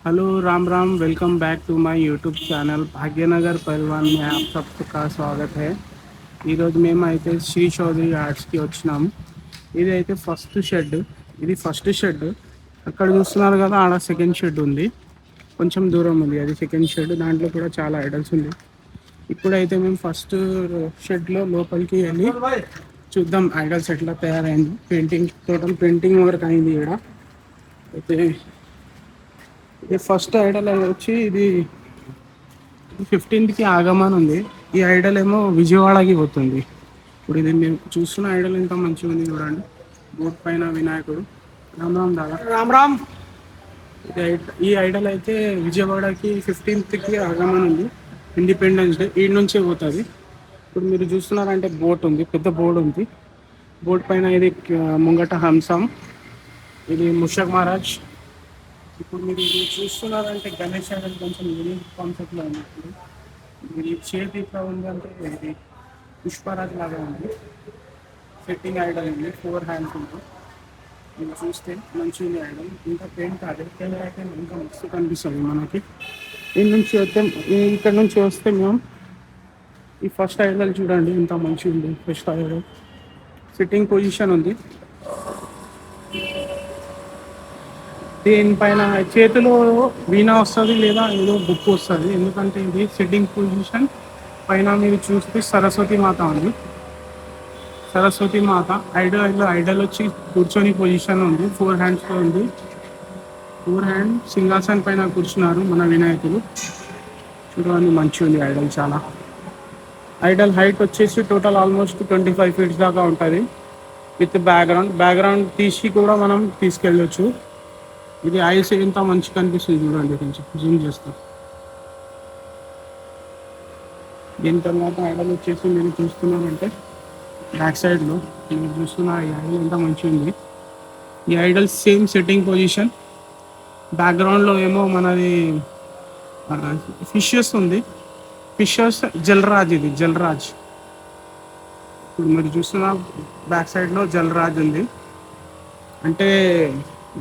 Hello Ram Ram welcome back to my YouTube channel Bhagyanagar పరివాన్ में आप सबका स्वागत है। ఈరోజు మేమైతే శ్రీ చౌదరి ఆర్ట్స్కి వచ్చినాము। ఇది అయితే ఫస్ట్ షెడ్ అక్కడ చూస్తున్నారు కదా, ఆడ సెకండ్ షెడ్ ఉంది, కొంచెం దూరం ఉంది, అది సెకండ్ షెడ్। దాంట్లో కూడా చాలా ఐడల్స్ ఉంది। ఇప్పుడైతే మేము ఫస్ట్ షెడ్లో లోపలికి వెళ్ళి చూద్దాం ఐడల్స్ ఎట్లా తయారైంది। టోటల్ పెయింటింగ్ వర్క్ అయింది ఇక్కడ అయితే। ఇది ఫస్ట్ ఐడల్ వచ్చి ఇది 15కి ఆగమని ఉంది। ఈ ఐడల్ ఏమో విజయవాడకి పోతుంది। ఇప్పుడు ఇది మేము చూస్తున్న ఐడల్ ఎంత మంచిగా ఉంది చూడండి, బోట్ పైన వినాయకుడు। రామ్ రామ్ దాదా, రామ్ రామ్। ఈ ఐడల్ అయితే విజయవాడకి 15కి ఆగమని ఉంది, ఇండిపెండెన్స్ డే ఈ నుంచే పోతుంది। ఇప్పుడు మీరు చూస్తున్నారంటే బోట్ ఉంది, పెద్ద బోర్డు ఉంది, బోట్ పైన ఇది ముంగట హంసం, ఇది ముషక్ మహారాజ్। ఇప్పుడు మీరు ఇది చూస్తున్నారంటే గణేష్ ఐడల్ కొంచెం యూనిక్ కాన్సెప్ట్లో ఉంది। ఇప్పుడు ఇది చేతి ఇట్లా ఉంది అంటే ఇది పుష్పరాజ్ లాగా ఉంది, సెట్టింగ్ ఐడల్ ఉంది, 4 హ్యాండ్స్ ఉంది। మీరు చూస్తే మంచిగా ఉంది ఐడల్, ఇంకా పెయింట్ కాదు, పెయింట్ అయితే ఇంకా మస్తు కనిపిస్తుంది మనకి। ఇక్కడ నుంచి వస్తే మేము ఈ ఫస్ట్ ఐడల్ చూడండి ఎంత మంచిగా ఉంది। ఫస్ట్ ఐడల్ సిట్టింగ్ పొజిషన్ ఉంది, దీనిపైన చేతిలో వీణ వస్తుంది లేదా ఏదో బుక్ వస్తుంది, ఎందుకంటే ఇది సిట్టింగ్ పొజిషన్ పైన మీరు చూస్తే సరస్వతి మాత ఉంది, సరస్వతి మాత ఐడల్ వచ్చి కూర్చొని పొజిషన్ ఉంది, 4 హ్యాండ్స్తో ఉంది, 4 హ్యాండ్ సింహాసన్ పైన కూర్చున్నారు మన వినాయకుడు। చూడండి మంచిగా ఉంది ఐడల్ చాలా। ఐడల్ హైట్ వచ్చేసి టోటల్ ఆల్మోస్ట్ 25 ఫీట్స్ దాకా ఉంటుంది విత్ బ్యాక్గ్రౌండ్ తీసి కూడా మనం తీసుకెళ్ళొచ్చు। ఇది ఐస్ ఎంత మంచి కనిపిస్తుంది చూడండి, కొంచెం జూమ్ చేస్తాం। దీని తర్వాత ఐడల్ వచ్చేసి మీరు చూస్తున్నారంటే బ్యాక్ సైడ్లో మీరు చూస్తున్న ఈ ఐడల్ ఎంత మంచిగా ఉంది। ఈ ఐడల్ సేమ్ సెట్టింగ్ పొజిషన్, బ్యాక్గ్రౌండ్లో ఏమో మనది ఫిషెస్ ఉంది, ఫిషెస్ జలరాజ్, ఇది జలరాజ్। ఇప్పుడు మీరు చూస్తున్న బ్యాక్ సైడ్లో జలరాజ్ ఉంది, అంటే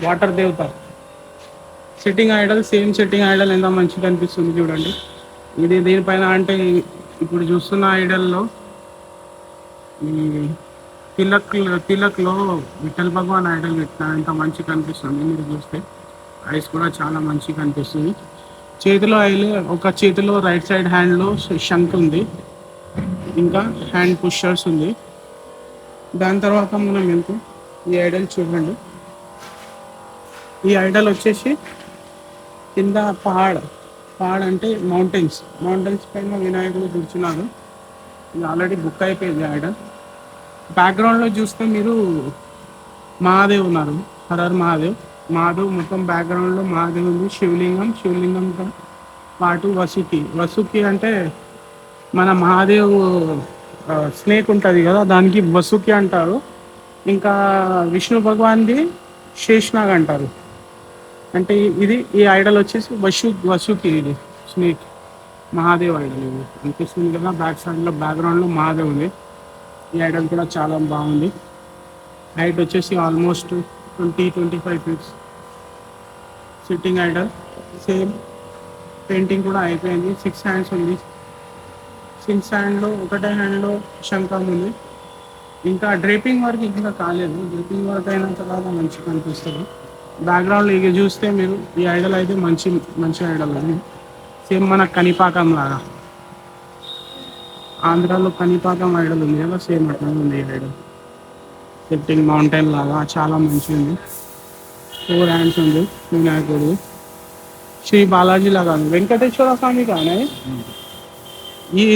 వాటర్ దేవత। Setting Idol same setting Idol ఎంత మంచిగా అనిపిస్తుంది చూడండి। ఇది దీనిపైన అంటే ఇప్పుడు చూస్తున్న ఐడల్లో ఈ తిలక్లో విఠల్ భగవాన్ ఐడల్ పెట్టిన ఎంత మంచిగా కనిపిస్తుంది, మీరు చూస్తే ఐస్ కూడా చాలా మంచిగా కనిపిస్తుంది। చేతిలో ఒక చేతిలో రైట్ సైడ్ హ్యాండ్లో శంఖ్ ఉంది, ఇంకా హ్యాండ్ పుషర్స్ ఉంది। దాని తర్వాత మనం వెళ్తే ఈ ఐడల్ చూడండి, ఈ ఐడల్ వచ్చేసి కింద పహాడ్ అంటే మౌంటైన్స్ పైన వినాయకుడు కూర్చున్నారు। ఇది ఆల్రెడీ బుక్ అయిపోయింది ఐడల్। బ్యాక్గ్రౌండ్లో చూస్తే మీరు మహాదేవ్ ఉన్నారు, హరర్ మహాదేవ్ మొత్తం బ్యాక్గ్రౌండ్లో మహాదేవ్ ఉంది, శివలింగంతో పాటు వసుకి అంటే మన మహాదేవ్ స్నేక్ ఉంటుంది కదా, దానికి వసుకి అంటారు। ఇంకా విష్ణు భగవాన్ది శేషనాగ్ అంటారు। అంటే ఈ ఐడల్ వచ్చేసి వసుకి, ఇది స్నేక్ మహాదేవ్ ఐడల్ ఇది అనిపిస్తుంది కదా। బ్యాక్గ్రౌండ్లో మహాదేవ్ ఉంది। ఈ ఐడల్ కూడా చాలా బాగుంది, హైట్ వచ్చేసి almost 25 feets sitting idol. Same painting కూడా అయిపోయింది, 6 హ్యాండ్స్ ఉంది, 6 హ్యాండ్లో ఒకటే హ్యాండ్లో శంఖం ఉంది, ఇంకా డ్రేపింగ్ వర్క్ ఇంకా కాలేదు, డ్రేపింగ్ వర్క్ అయిన తర్వాత మంచిగా కనిపిస్తుంది। బ్యాక్గ్రౌండ్లో ఇక చూస్తే మీరు ఈ ఐడల్ అయితే మంచి ఐడల్ ఉంది, సేమ్ మన కనిపాకం లాగా, ఆంధ్రాలో కనిపాకం ఐడల్ ఉంది కదా, సేమ్ అట్లా ఉంది ఈ ఐడల్। సెట్టింగ్ మౌంటైన్ లాగా చాలా మంచిగా ఉంది, 4 హ్యాండ్స్ ఉంది వినాయకుడు, శ్రీ బాలాజీ లాగా ఉంది, వెంకటేశ్వర స్వామి కానీ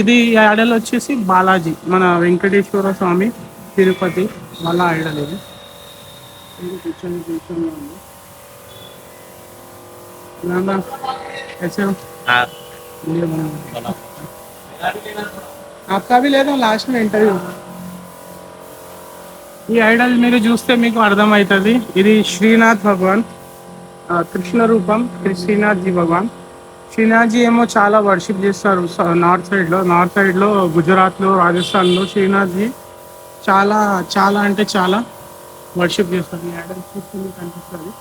ఇది ఐడల్ వచ్చేసి బాలాజీ, మన వెంకటేశ్వర స్వామి తిరుపతి వాళ్ళ ఐడల్ ఇది। కూర్చొని ఉంది ऐसे हो? आपका भी ले दो लास्ट में इंटरव्यू। ఈ ఐడల్ మీరు చూస్తే మీకు అర్థమవుతుంది, ఇది శ్రీనాథ్ భగవాన్ కృష్ణ రూపం, శ్రీనాథ్ జీ భగవాన్। శ్రీనాథ్ జీ ఏమో చాలా వర్షిప్ చేస్తారు నార్త్ సైడ్లో గుజరాత్లో, రాజస్థాన్లో శ్రీనాథ్ జీ చాలా అంటే చాలా వర్షిప్ చేస్తారు। ఈ ఐడల్ చూస్తే మీకు కనిపిస్తుంది,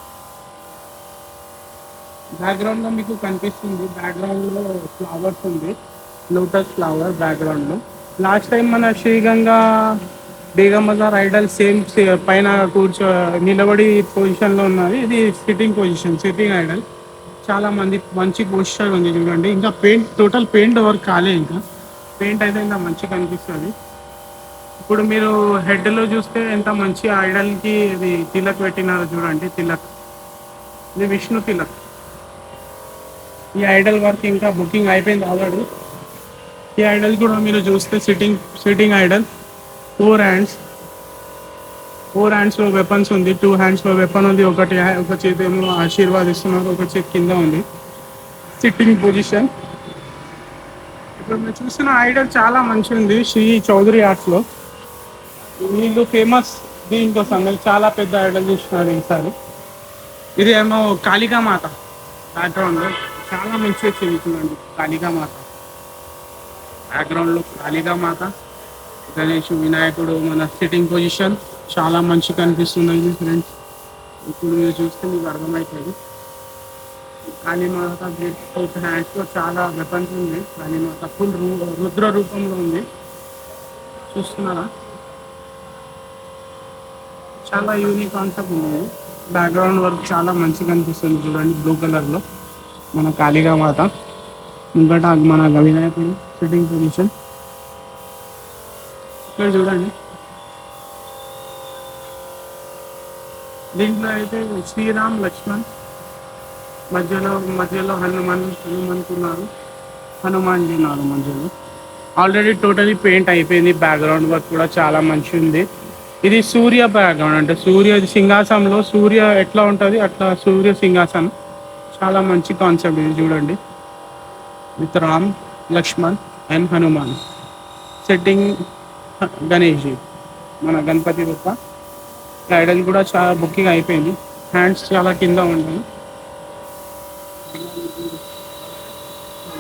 బ్యాక్గ్రౌండ్ లో మీకు కనిపిస్తుంది, బ్యాక్గ్రౌండ్ లో ఫ్లవర్స్ ఉంది, లోటస్ ఫ్లవర్ బ్యాక్గ్రౌండ్ లో. లాస్ట్ టైం మన శ్రీగంగా బేగం బజార్ ఐడల్ సేమ్ పైన నిలబడి పొజిషన్ లో ఉన్నది. ఇది సిట్టింగ్ పొజిషన్, సిట్టింగ్ ఐడల్. చాలా మంది మంచి పోస్టర్ ఉంది చూడండి. ఇంకా పెయింట్, టోటల్ పెయింట్ వర్క్ కాలే, ఇంకా పెయింట్ అయితే ఇంకా మంచిగా కనిపిస్తుంది. ఇప్పుడు మీరు హెడ్ లో చూస్తే ఎంత మంచి ఐడల్ కి ఇది తిలక్ పెట్టినారో చూడండి. తిలక్, ఇది విష్ణు తిలక్. ఈ ఐడల్ వర్క్ ఇంకా బుకింగ్ అయిపోయింది ఆల్రెడీ. ఈ ఐడల్ కూడా మీరు చూస్తే sitting sitting Idol. Four hands, four hands లో వెపన్స్ ఉంది, టూ హ్యాండ్స్ లో వెపన్ ఉంది. ఒక చేతి ఏమో ఆశీర్వాదిస్తున్నారు, ఒక చేతి కింద ఉంది. Sitting position. ఇప్పుడు మీరు చూసిన ఐడల్ చాలా మంచి ఉంది, శ్రీ చౌదరి ఆర్ట్స్ లో. వీళ్ళు ఫేమస్ దీనికోసం, మీరు చాలా పెద్ద ఐడల్ చూస్తున్నారు ఈసారి. ఇది ఏమో కాళికా మాత బ్యాక్గ్రౌండ్ లో చాలా మంచిగా చూపించిందండి. కాళికా మాత బ్యాక్గ్రౌండ్ లో, కాళికా మాత, గణేష్, వినాయకుడు, మన సిట్టింగ్ పొజిషన్ చాలా మంచి కనిపిస్తుంది ఫ్రెండ్స్. ఇప్పుడు మీరు చూస్తే మీకు అర్థమవుతుంది. కాళీమాత గ్రేట్ హ్యాండ్స్ లో చాలా వెపన్స్ ఉంది. కాళీమాత ఫుల్ రుద్ర రూపంలో ఉంది, చూస్తున్నారా? చాలా యూనిక్ కాన్సెప్ట్ ఉంది. బ్యాక్గ్రౌండ్ వర్క్ చాలా మంచిగా అనిపిస్తుంది చూడండి, బ్లూ కలర్ లో మన కాళికా మాత. ముంగట మన వినాయకుడు సిట్టింగ్ పొజిషన్ ఇక్కడ చూడండి. దీంట్లో అయితే శ్రీరామ్, లక్ష్మణ్, మధ్యలో మధ్యలో హనుమంతున్నారు, హనుమాన్జీ ఉన్నారు మధ్యలో. ఆల్రెడీ టోటలీ పెయింట్ అయిపోయింది. బ్యాక్గ్రౌండ్ వర్క్ కూడా చాలా మంచిగా ఉంది. ఇది సూర్య బ్యాక్గ్రౌండ్, అంటే సూర్య సింహాసనంలో సూర్య ఎట్లా ఉంటుంది అట్లా సూర్య సింహాసనం. చాలా మంచి కాన్సెప్ట్ ఇది చూడండి. With Ram, Lakshman and Hanuman. Setting Ganesh ji, మన గణపతి రూప. ఐడల్ కూడా చాలా బుకింగ్ అయిపోయింది. హ్యాండ్స్ చాలా కింద ఉంటాయి.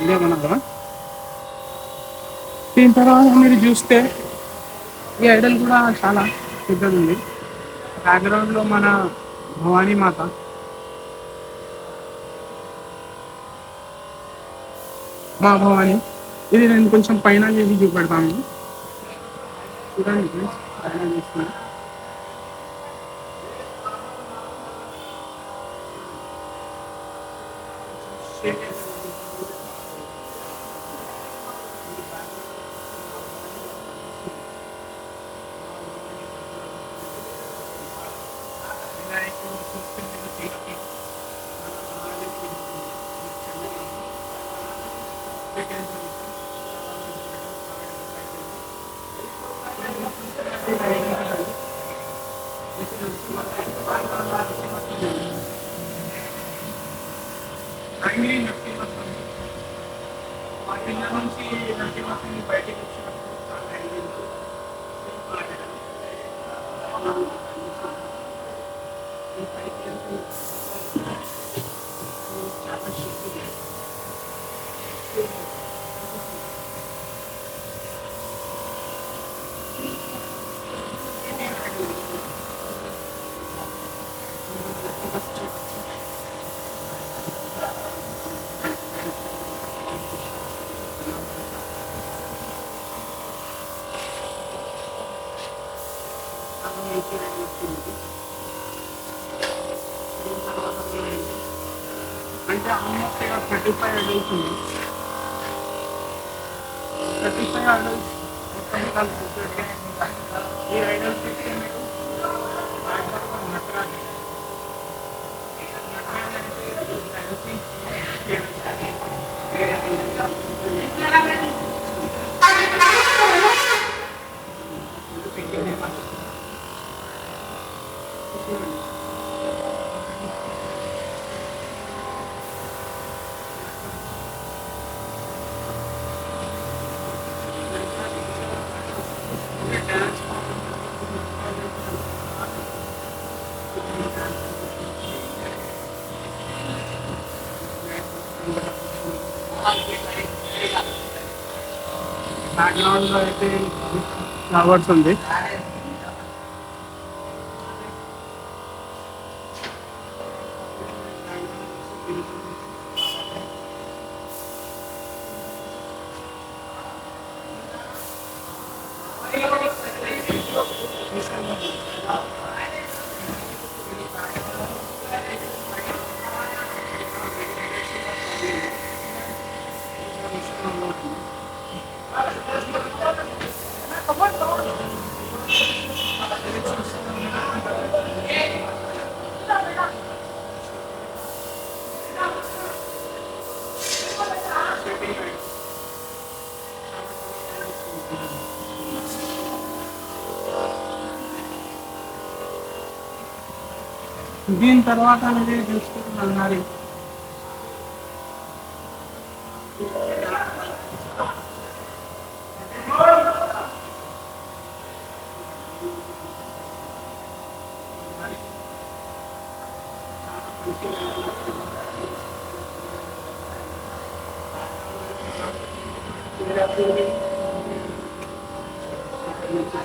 ఇదే మన దీని తర్వాత మీరు చూస్తే ఈ ఐడల్ కూడా చాలా పెద్దది ఉంది. బ్యాక్గ్రౌండ్లో మన భవానీ మాత, మా భవానీ. ఇది నేను కొంచెం పైన చేసి చూపెడతాను చూడండి ప్లీజ్. పైన చేస్తున్నా. మా పిల్ల నుంచి నరసింహస్వామి బయటికి వచ్చినప్పుడు చాలా అయింది. చాలా శక్తి. అంటే ఆల్మోస్ట్ ఇక 35 అడల్ట్స్ ఉంది. 35 అడల్ట్స్ మొత్తం కలిపి ఈ ఐడల్స్ ఇస్తే మీరు నటరాజు బ్యాక్గ్రౌండ్ లో అయితే ఫ్లవర్స్ ఉంది. దీని తర్వాత అనేది చూస్తే మల్నారి.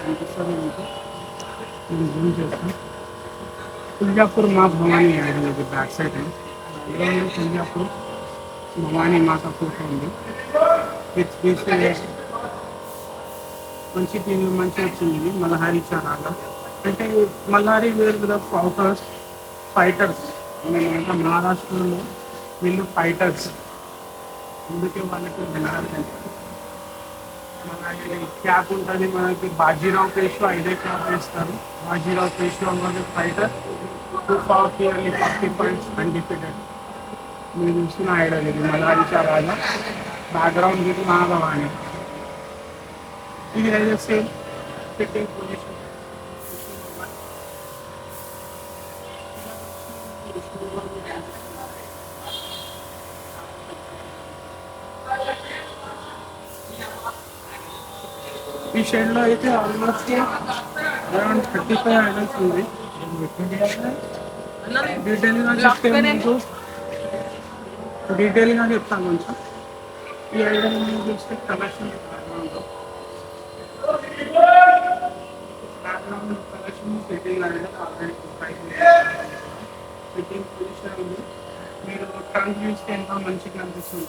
కనిపిస్తుంది మీకు. నేను జూమ్ చేస్తాను. తుల్జాపూర్ మా భవానీ ఐడల్ ఇది బ్యాక్ సైడ్ తుల్జాపూర్ భవానీ మాత ఫోటో ఉంది. విత్ మంచి టీం మంచి వచ్చింది ఇది మల్హారీ చారాగా. అంటే మల్హారీ వేర్ విత్ ఫౌటర్స్ ఫైటర్స్ అంటే మహారాష్ట్రలో వీళ్ళు ఫైటర్స్, అందుకే వాళ్ళకి మల్హారీ. మల్హారీ క్యాప్ ఉంటుంది మనకి. బాజీరావు పేష్వా ఇదే క్యాప్ వేస్తారు. Bajirao Peshwa was fighter to far early 40 points undefeated. మీరు చూసిన ఐడల్ ఇది మల్హారీ చారాగా. బ్యాక్గ్రౌండ్ ఇది మహాభవాని. ఇది అయితే సేమ్ ఫిట్టింగ్ పొజిషన్. ఈ షెడ్లో అయితే ఆల్మోస్ట్ అరౌండ్ 35 ఐడల్స్ ఉంది. డీటెయిల్గా చెప్తే మీకు డీటెయిల్గా చెప్తాను కొంచెం. ఈ ఐడల్ చూస్తే collection background collection setting Idol already fitting position ఉంది. మీరు ట్రంక్ చూస్తే ఎంతో మంచిగా అనిపిస్తుంది.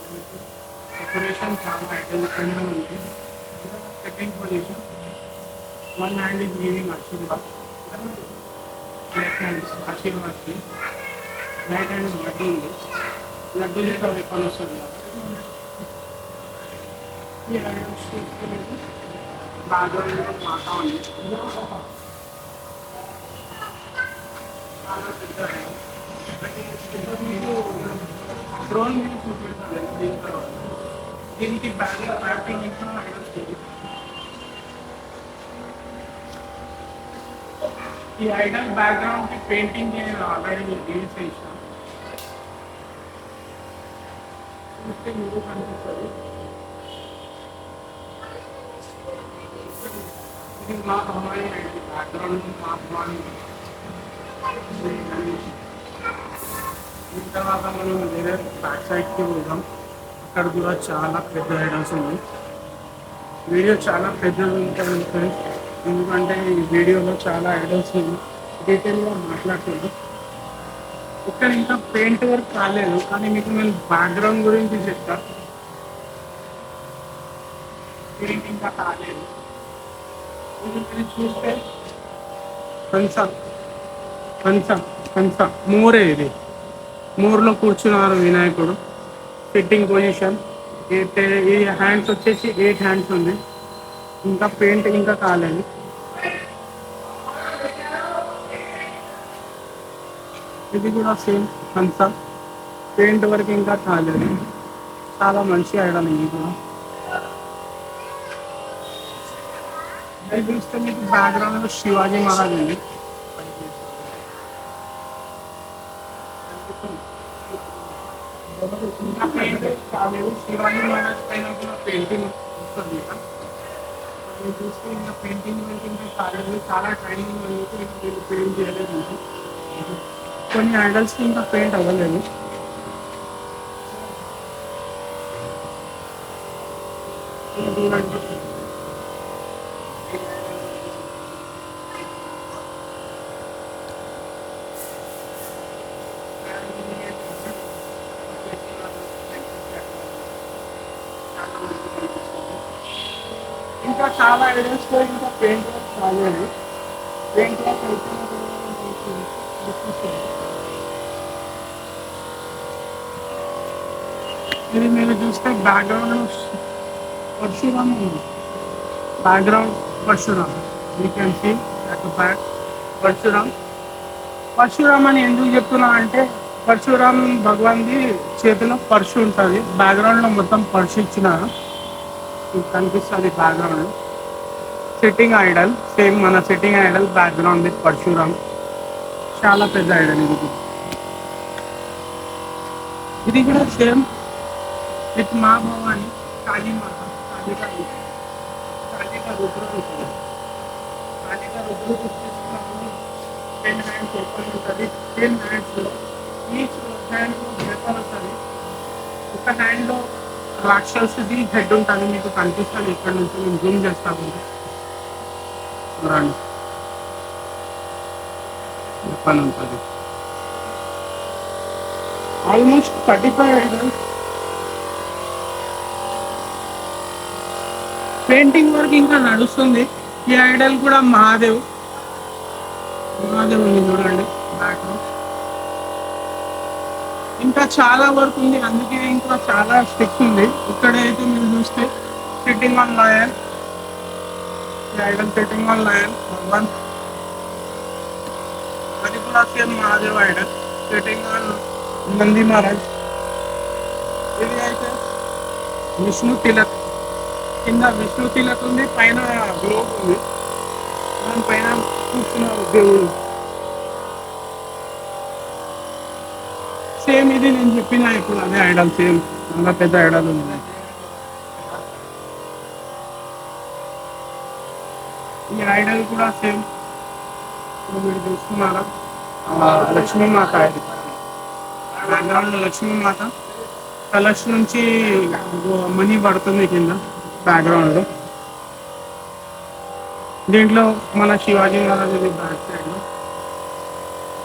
డెకరేషన్ చాలా ఐడల్ ఫ్రెండ్గా ఉంది. Setting position. One hand is giving ఆశీర్వాద్, లెఫ్ట్ హ్యాండ్ ఆశీర్వాద్కి, రైట్ హ్యాండ్ లడ్డు ఉంది. లడ్డు లెక్క వెపన్ వస్తుంది. ఈ ఐడల్స్ చూసుకునేది బ్యాక్గ్రౌండ్ మాత ఉంది. చాలా పెద్ద ఐడల్. డ్రోన్ మీద చూపెడతాను దీని తర్వాత. దీనికి బ్యాటింగ్ ఇంకా ఐడల్స్. ఈ ఐడల్ బ్యాక్గ్రౌండ్ కి పెయింటింగ్ నేను ఆల్రెడీ రిలీజ్ చేసిన. చూస్తే మీరు కనిపిస్తుంది. ఇది మా అమ్మాయి ఐడల్ బ్యాక్గ్రౌండ్ మా అమ్మాయి. దీని తర్వాత మనం వేరే బ్యాక్ సైడ్కి పోదాం. అక్కడ కూడా చాలా పెద్ద ఐడల్స్ ఉన్నాయి. వీడియో చాలా పెద్దది ఉంటుంది ఎందుకంటే ఈ వీడియోలో చాలా ఐడల్స్ డీటెయిల్గా మాట్లాడుతున్నాను. ఇక్కడ ఇంకా పెయింట్ వర్క్ కాలేదు కానీ మీకు నేను బ్యాక్గ్రౌండ్ గురించి చెప్తాను. పెయింట్ ఇంకా కాలేదు. ఇది మీరు చూస్తే హంస హంస హంస మోరే. ఇది మోర్లో కూర్చున్నారు వినాయకుడు. Fitting position. ఈ హ్యాండ్స్ వచ్చేసి 8 హ్యాండ్స్ ఉంది. ఇంకా పెయింట్ ఇంకా కాలేదు. ఇది కూడా సేమ్ హంస. పెయింట్ వరకు ఇంకా కాలేదు. చాలా మంచి ఐడల్ ఇది కూడా. ఇది చూస్తే మీకు బ్యాక్గ్రౌండ్లో శివాజీ మహారాజ్ ఉంది. ఇంకా పెయింట్ కాలేదు. శివాజీ మహారాజ్ పైన కూడా పెయింటింగ్ వస్తుంది. నేను చూస్తే ఇంకా పెయింటింగ్ ఇంకా కాలేదు. చాలా ట్రైనింగ్ అనేది వీళ్ళు పెయింట్ చేయలేదు. కొన్ని ఐడల్స్కి ఇంకా పెయింట్ అవ్వలేదు. ఇంకా చాలా ఐడల్స్లో ఇంకా పెయింట్ వర్క్ కాలేదు. పెయింట్ వర్క్ అయితే ఇది మీరు చూస్తే బ్యాక్గ్రౌండ్ పరశురామ్ ఉంది. Background Parashuram. You can see at back Parashuram. Parashuram అని ఎందుకు చెప్తున్నా అంటే పరశురామ్ భగవాన్ది చేతిలో పర్సు ఉంటుంది. బ్యాక్గ్రౌండ్లో మొత్తం పర్సు ఇచ్చినారు. మీకు కనిపిస్తుంది బ్యాక్గ్రౌండ్. సిట్టింగ్ ఐడల్ సేమ్ మన sitting idol background with Parashuram. చాలా పెద్ద ఐడల్ ఇది కూడా. ఇది కూడా సేమ్ విత్ మా భవాని కాళీమాత కాళికా కాళికా రుద్ర ఉంటుంది. కాళికా రుద్ర తీసుకున్నప్పుడు 10 హ్యాండ్స్ ఓపెన్ ఉంటుంది. 10 హ్యాండ్స్లో ఈచ్ హ్యాండ్లో వెపన్ ఉంటుంది. ఒక హ్యాండ్లో రాక్షసుది హెడ్ ఉంటుంది, మీకు కనిపిస్తుంది ఇక్కడ నుంచి నేను జూమ్ చేస్తాను చూడండి. వెపన్ ఉంటుంది. Almost 35 idols. పెయింటింగ్ వర్క్ ఇంకా నడుస్తుంది. ఈ ఐడల్ కూడా మహాదేవ్ ఉంది చూడండి బ్యాక్. ఇంకా చాలా వర్క్ ఉంది, అందుకే ఇంకా చాలా స్టిక్స్ ఉంది. ఇక్కడ అయితే మీరు చూస్తే sitting on lion, idol sitting on lion భగవాన్. అది కూడా same Mahadev idol sitting on Nandi మహారాజ్. ఇది అయితే విష్ణు తిలక్, కింద విష్ణు తిలక్ ఉంది, పైన గ్లోబ్ ఉంది, దానిపైన కూర్చున్నారు దేవుడు. సేమ్ ఇది నేను చెప్పిన ఇప్పుడు అదే ఐడల్, సేమ్ చాలా పెద్ద ఐడల్ ఉంది. ఈ ఐడల్ కూడా సేమ్ మీరు చూస్తున్నారా, లక్ష్మీమాత ఇది. బ్యాక్గ్రౌండ్ లక్ష్మీమాత, కలర్స్ నుంచి మనీ పడుతుంది కింద బ్యాక్గ్రౌండ్. దీంట్లో మన శివాజీ మహారాజ్ ఇది back side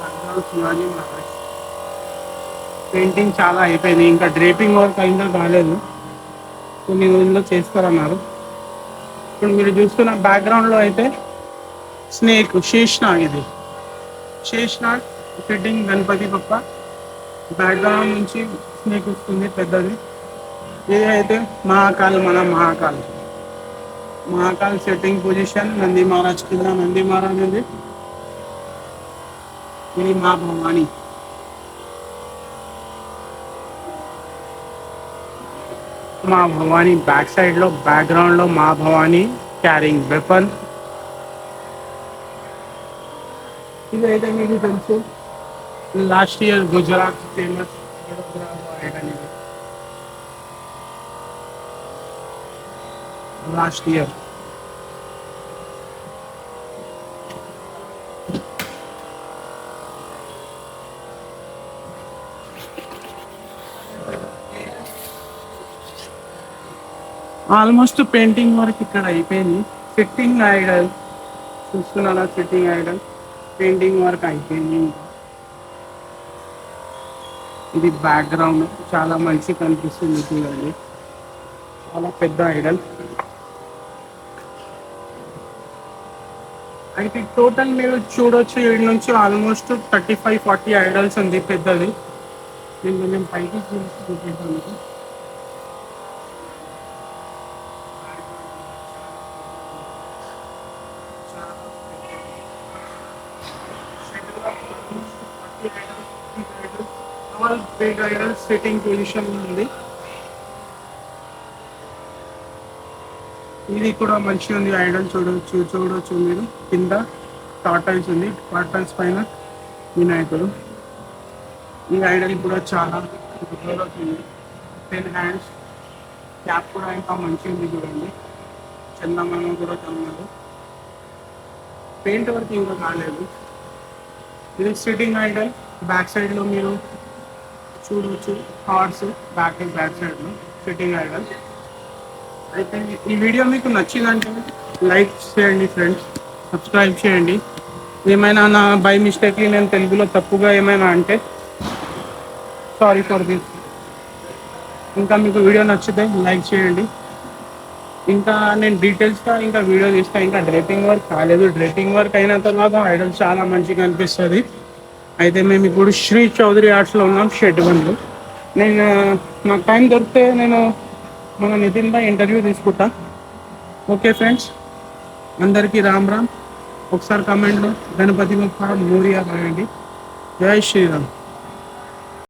background Shivaji Maharaj. Painting చాలా అయిపోయింది, ఇంకా డ్రేపింగ్ వర్క్ ఇంకా కాలేదు, కొన్ని రోజుల్లో చేస్తారన్నారు. ఇప్పుడు మీరు చూస్తున్న బ్యాక్గ్రౌండ్లో అయితే స్నేక్ శేష్నాగ్, ఇది శేష్నాగ్ ఫిట్టింగ్ గణపతి బప్ప. బ్యాక్గ్రౌండ్ నుంచి స్నేక్ వస్తుంది పెద్దది. ఇది అయితే మహాకాల్, మన మహాకాల్ సెట్టింగ్ పొజిషన్. నంది మహారాజ్ కింద నంది మహారాజ్ ఉంది. ఇది మా భవాని. మా భవాని బ్యాక్ సైడ్ లో బ్యాక్గ్రౌండ్ లో మా భవాని క్యారింగ్ వెపన్. ఇదైతే మీకు తెలుసు, last year Gujarat famous last year. Almost painting work ఇక్కడ అయిపోయింది. సిట్టింగ్ ఐడల్ చూస్తున్నారా, సిట్టింగ్ ఐడల్ పెయింటింగ్ వర్క్ అయిపోయింది. ఇది బ్యాక్గ్రౌండ్ చాలా మంచి కనిపిస్తుంది చూడండి, చాలా పెద్ద ఐడల్. అయితే టోటల్ మీరు చూడొచ్చు, వీడి నుంచి ఆల్మోస్ట్ 35-40 ఐడల్స్ ఉంది పెద్దది. నేను కొంచెం పైకి చూపించాను. All big idols sitting position ఉంది. ఇది కూడా మంచిగా ఉంది ఐడల్, చూడొచ్చు మీరు. కింద టార్టల్స్ ఉంది, టార్టల్స్ పైన వినాయకుడు. ఈ ఐడల్ కూడా చాలా ఉంది. 10 హ్యాండ్స్, క్యాప్ కూడా ఇంకా మంచిగా ఉంది చూడండి. చందమామ కూడా కమ్మదు, పెయింట్ వర్క్ ఇంకా కాలేదు. ఇది సిట్టింగ్ ఐడల్. బ్యాక్ సైడ్లో మీరు చూడవచ్చు హార్స్, బ్యాక్ సైడ్లో సిట్టింగ్ ఐడల్. అయితే ఈ వీడియో మీకు నచ్చిందంటే లైక్ చేయండి ఫ్రెండ్స్, సబ్స్క్రైబ్ చేయండి. ఏమైనా నా బై మిస్టేక్లీ నేను తెలుగులో తప్పుగా ఏమైనా అంటే సారీ ఫర్ దిస్. ఇంకా మీకు వీడియో నచ్చితే లైక్ చేయండి. ఇంకా నేను డీటెయిల్స్గా ఇంకా వీడియో తీస్తాను. ఇంకా డ్రేపింగ్ వర్క్ కాలేదు, డ్రేపింగ్ వర్క్ అయిన తర్వాత ఐడల్ చాలా మంచిగా అనిపిస్తుంది. అయితే మేము ఇప్పుడు శ్రీ చౌదరి ఆర్ట్స్లో ఉన్నాం, షెడ్ 1లో. నేను నాకు టైం దొరికితే నేను మన నితిన్ భాయ్ ఇంటర్వ్యూ తీసుకుంటా. ఓకే ఫ్రెండ్స్, అందరికీ రామ్ రామ్. ఒకసారి కమెంట్లో గణపతి బప్ప మోరియా రాయండి. జై శ్రీరామ్.